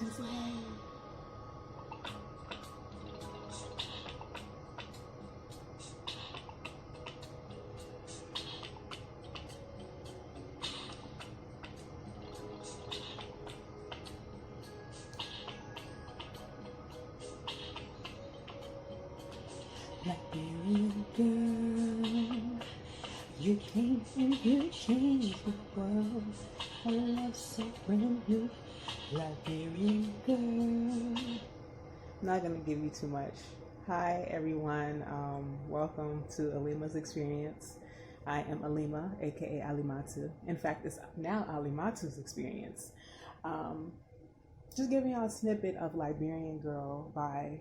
Liberian girl, you came and you changed the world. A love so brand new, Liberian girl. I'm not gonna give you too much. Hi everyone, welcome to Alima's Experience. I am Alima, aka Alimatu. In fact, it's now Alimatu's Experience. Just giving y'all a snippet of Liberian Girl by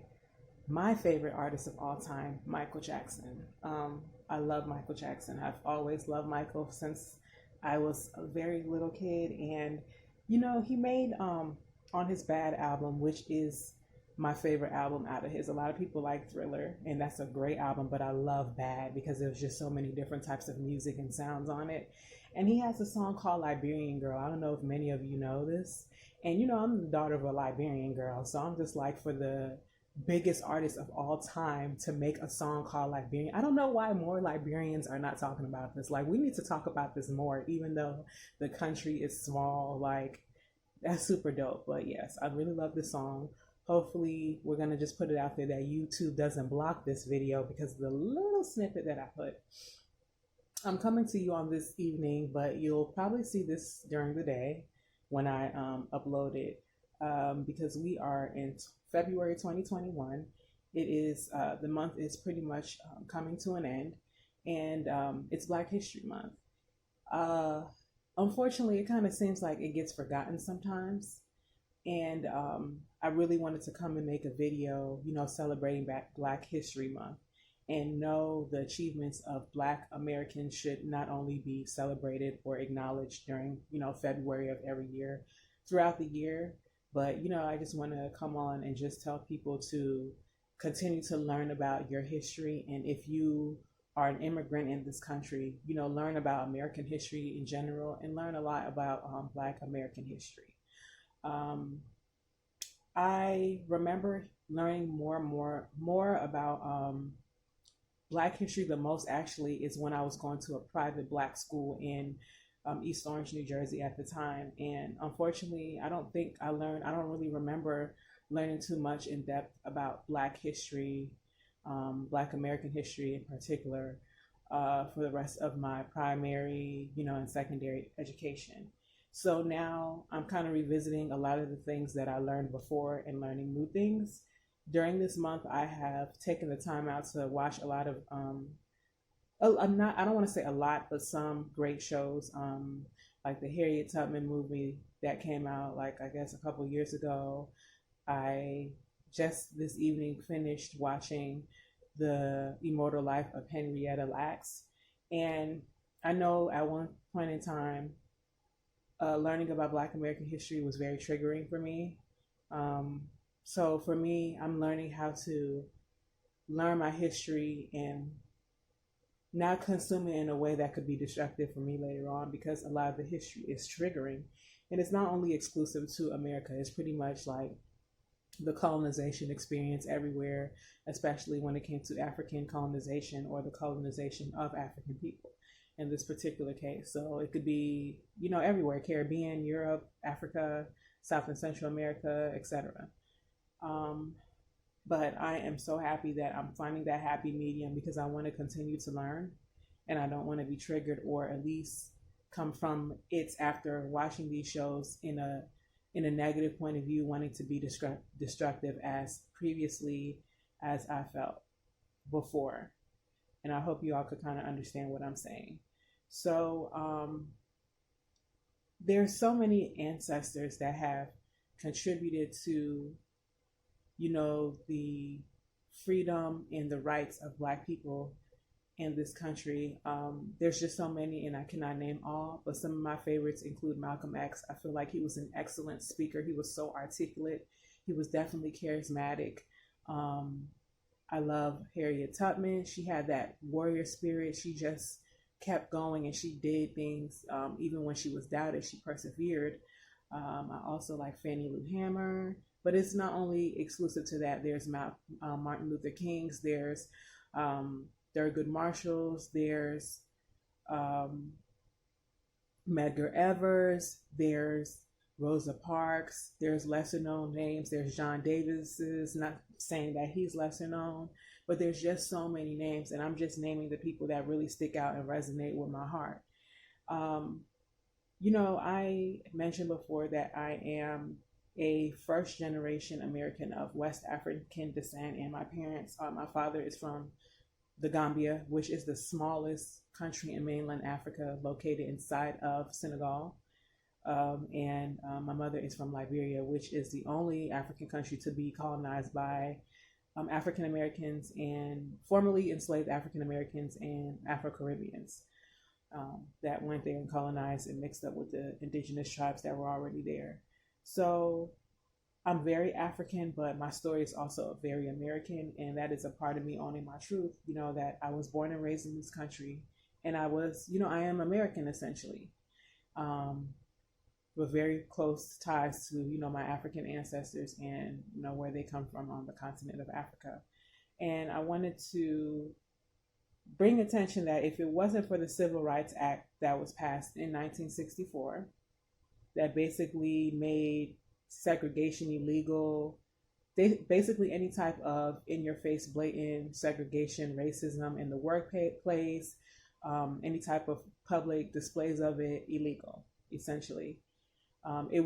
my favorite artist of all time, Michael Jackson. I love Michael Jackson. I've always loved Michael since I was a very little kid. And, you know, he made on his Bad album, which is my favorite album out of his. A lot of people like Thriller, and that's a great album, but I love Bad because there's just so many different types of music and sounds on it. And he has a song called Liberian Girl. I don't know if many of you know this. And, you know, I'm the daughter of a Liberian girl, so I'm just like, for the biggest artist of all time to make a song called Liberian. I don't know why more Liberians are not talking about this. Like, we need to talk about this more, even though the country is small. Like, that's super dope. But yes, I really love this song. Hopefully we're going to just put it out there that YouTube doesn't block this video because of the little snippet that I put. I'm coming to you on this evening, but you'll probably see this during the day when I upload it, because we are in February 2021. It is the month is pretty much coming to an end, and it's Black History Month. Unfortunately, it kind of seems like it gets forgotten sometimes, and I really wanted to come and make a video, you know, celebrating Black History Month, and know the achievements of Black Americans should not only be celebrated or acknowledged during, you know, February of every year, throughout the year. But, you know, I just want to come on and just tell people to continue to learn about your history. And if you are an immigrant in this country, you know, learn about American history in general and learn a lot about Black American history. I remember learning more about Black history the most, actually, is when I was going to a private Black school in East Orange, New Jersey at the time. And unfortunately, I don't really remember learning too much in depth about Black history, Black American history in particular, for the rest of my primary, you know, and secondary education. So now I'm kind of revisiting a lot of the things that I learned before and learning new things. During this month, I have taken the time out to watch a lot of I don't want to say a lot, but some great shows, like the Harriet Tubman movie that came out, like, I guess a couple years ago. I just this evening finished watching The Immortal Life of Henrietta Lacks. And I know at one point in time, learning about Black American history was very triggering for me. So for me, I'm learning how to learn my history and not consume it in a way that could be destructive for me later on, because a lot of the history is triggering. And it's not only exclusive to America, it's pretty much like the colonization experience everywhere, especially when it came to African colonization or the colonization of African people in this particular case. So it could be, you know, everywhere: Caribbean, Europe, Africa, South and Central America, etc. But I am so happy that I'm finding that happy medium, because I want to continue to learn, and I don't want to be triggered, or at least come from it after watching these shows in a negative point of view, wanting to be destructive as previously as I felt before. And I hope you all could kind of understand what I'm saying. So there's so many ancestors that have contributed to, you know, the freedom and the rights of Black people in this country. There's just so many, and I cannot name all, but some of my favorites include Malcolm X. I feel like he was an excellent speaker. He was so articulate. He was definitely charismatic. I love Harriet Tubman. She had that warrior spirit. She just kept going, and she did things even when she was doubted. She persevered. I also like Fannie Lou Hamer, but it's not only exclusive to that. There's Martin Luther King's, there's Thurgood Marshall's, there's um, Medgar Evers, there's Rosa Parks, there's lesser known names, there's John Davis's, not saying that he's lesser known, but there's just so many names, and I'm just naming the people that really stick out and resonate with my heart. Um, I mentioned before that I am a first generation American of West African descent, and my father is from the Gambia, which is the smallest country in mainland Africa, located inside of Senegal. And my mother is from Liberia, which is the only African country to be colonized by African Americans and formerly enslaved African Americans and Afro Caribbeans that went there and colonized and mixed up with the indigenous tribes that were already there. So I'm very African, but my story is also very American, and that is a part of me owning my truth. That I was born and raised in this country, and I am American essentially, with very close ties to my African ancestors and where they come from on the continent of Africa. And I wanted to bring attention that if it wasn't for the Civil Rights Act that was passed in 1964, that basically made segregation illegal, basically any type of in-your-face, blatant segregation, racism in the workplace, any type of public displays of it illegal, essentially. It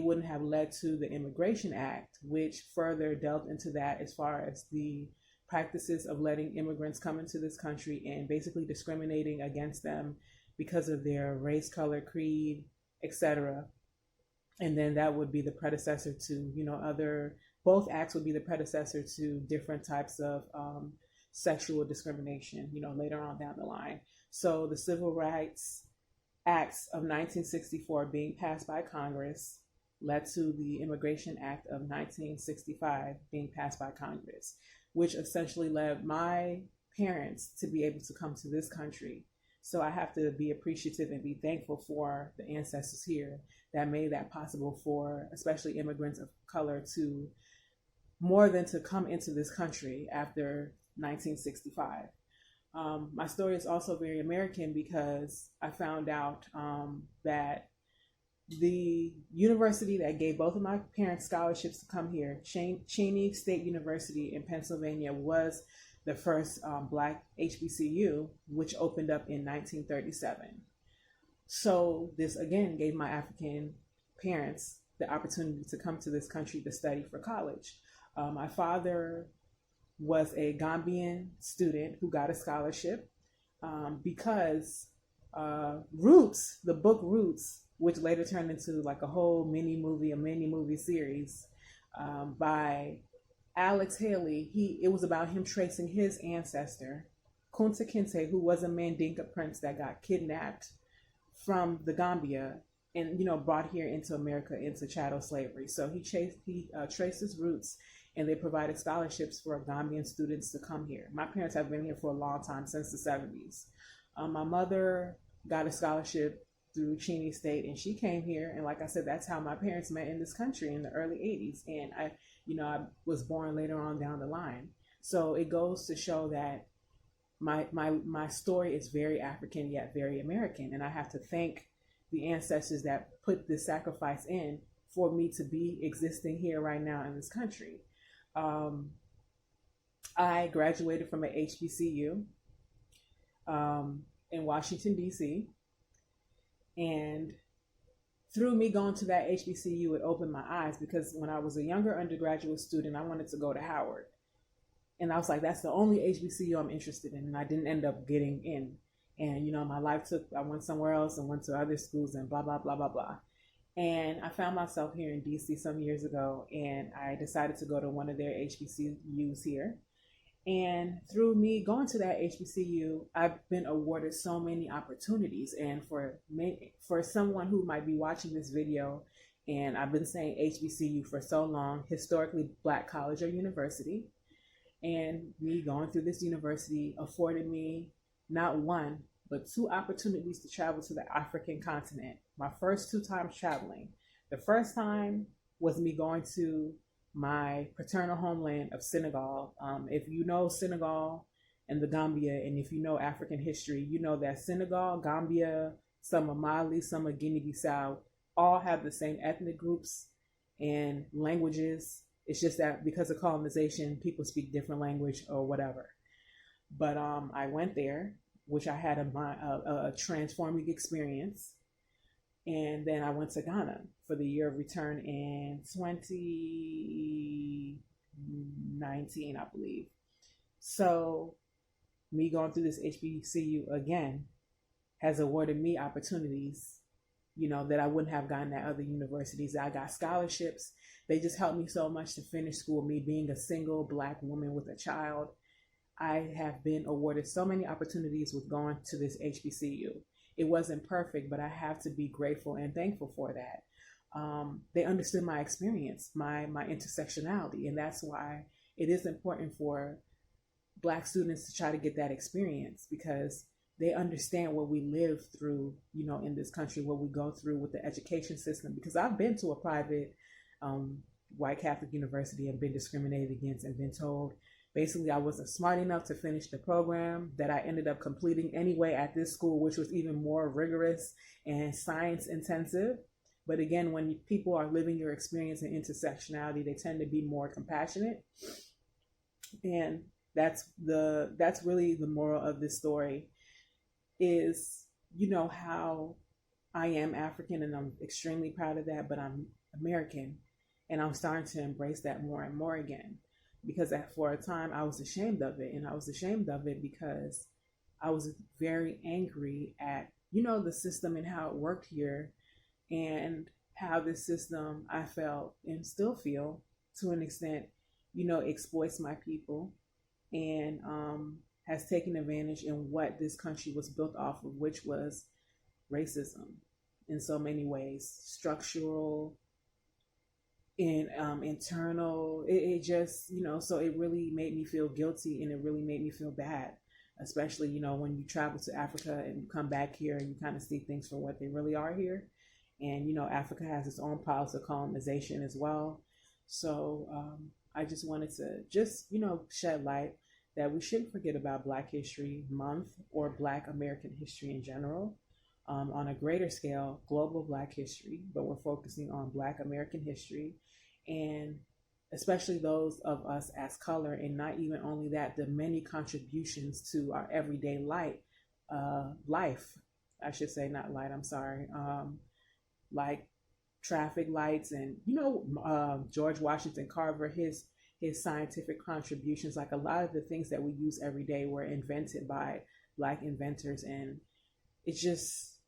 wouldn't have led to the Immigration Act, which further delved into that as far as the practices of letting immigrants come into this country and basically discriminating against them because of their race, color, creed, etc. And then that would be the predecessor to, both acts would be the predecessor to different types of sexual discrimination, later on down the line. So the Civil Rights Acts of 1964 being passed by Congress led to the Immigration Act of 1965 being passed by Congress, which essentially led my parents to be able to come to this country. So I have to be appreciative and be thankful for the ancestors here that made that possible for especially immigrants of color to more than to come into this country after 1965. My story is also very American because I found out that the university that gave both of my parents scholarships to come here, Cheney State University in Pennsylvania, was the first Black HBCU, which opened up in 1937. So this again gave my African parents the opportunity to come to this country to study for college. My father was a Gambian student who got a scholarship because Roots, the book Roots, which later turned into like a mini movie series by Alex Haley. It was about him tracing his ancestor, Kunta Kinte, who was a Mandinka prince that got kidnapped from the Gambia and brought here into America into chattel slavery. So he traced his roots, and they provided scholarships for Gambian students to come here. My parents have been here for a long time, since the 70s. My mother got a scholarship through Cheney State, and she came here. And like I said, that's how my parents met in this country in the early 80s. And I was born later on down the line. So it goes to show that my story is very African yet very American, and I have to thank the ancestors that put this sacrifice in for me to be existing here right now in this country. I graduated from an HBCU in Washington, D.C., and through me going to that HBCU, it opened my eyes, because when I was a younger undergraduate student, I wanted to go to Howard. And I was like, that's the only HBCU I'm interested in. And I didn't end up getting in. And, my life I went somewhere else and went to other schools and blah, blah, blah, blah, blah. And I found myself here in DC some years ago, and I decided to go to one of their HBCUs here. And through me going to that HBCU, I've been awarded so many opportunities. And for someone who might be watching this video, and I've been saying HBCU for so long, historically Black college or university, and me going through this university afforded me not one, but two opportunities to travel to the African continent. My first 2 times traveling, The first time was me going to my paternal homeland of Senegal. If you know Senegal and the Gambia, and if you know African history, you know that Senegal, Gambia, some of Mali, some of Guinea-Bissau, all have the same ethnic groups and languages. It's just that because of colonization, people speak different language or whatever. But I went there, which I had a transforming experience. And then I went to Ghana for the year of return in 2019, I believe. So me going through this HBCU again has awarded me opportunities, that I wouldn't have gotten at other universities. I got scholarships. They just helped me so much to finish school. Me being a single Black woman with a child, I have been awarded so many opportunities with going to this HBCU. It wasn't perfect, but I have to be grateful and thankful for that. They understood my experience, my intersectionality, and that's why it is important for Black students to try to get that experience, because they understand what we live through, in this country, what we go through with the education system. Because I've been to a private white Catholic university and been discriminated against and been told basically I wasn't smart enough to finish the program that I ended up completing anyway at this school, which was even more rigorous and science intensive. But again, when people are living your experience in intersectionality, they tend to be more compassionate. And that's really the moral of this story is, how I am African and I'm extremely proud of that, but I'm American and I'm starting to embrace that more and more again. Because for a time I was ashamed of it, and I was ashamed of it because I was very angry at, the system and how it worked here, and how this system, I felt and still feel to an extent, exploits my people and has taken advantage in what this country was built off of, which was racism in so many ways, structural, and internal. It just, so it really made me feel guilty, and it really made me feel bad, especially, when you travel to Africa and you come back here and you kind of see things for what they really are here. And, Africa has its own policy of colonization as well. So I just wanted to shed light that we shouldn't forget about Black History Month or Black American history in general. On a greater scale, global Black history, but we're focusing on Black American history, and especially those of us as color, and not even only that, the many contributions to our everyday life, I should say, not light, I'm sorry, like traffic lights, and George Washington Carver, his scientific contributions, like a lot of the things that we use every day were invented by Black inventors, and it's just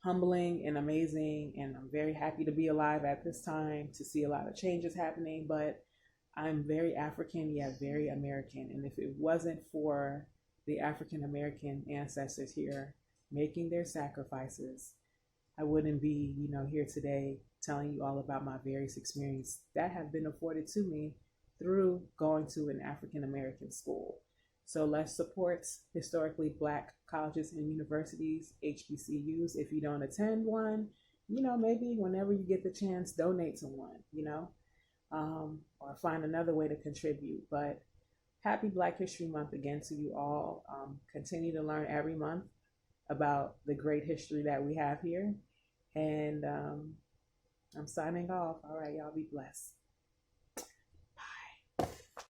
humbling and amazing, and I'm very happy to be alive at this time to see a lot of changes happening. But I'm very African yet very American, and if it wasn't for the African American ancestors here making their sacrifices, I wouldn't be here today telling you all about my various experiences that have been afforded to me through going to an African American school. So let's support historically Black colleges and universities, HBCUs. If you don't attend one, maybe whenever you get the chance, donate to one, or find another way to contribute. But happy Black History Month again to you all. Continue to learn every month about the great history that we have here. And I'm signing off. All right, y'all be blessed.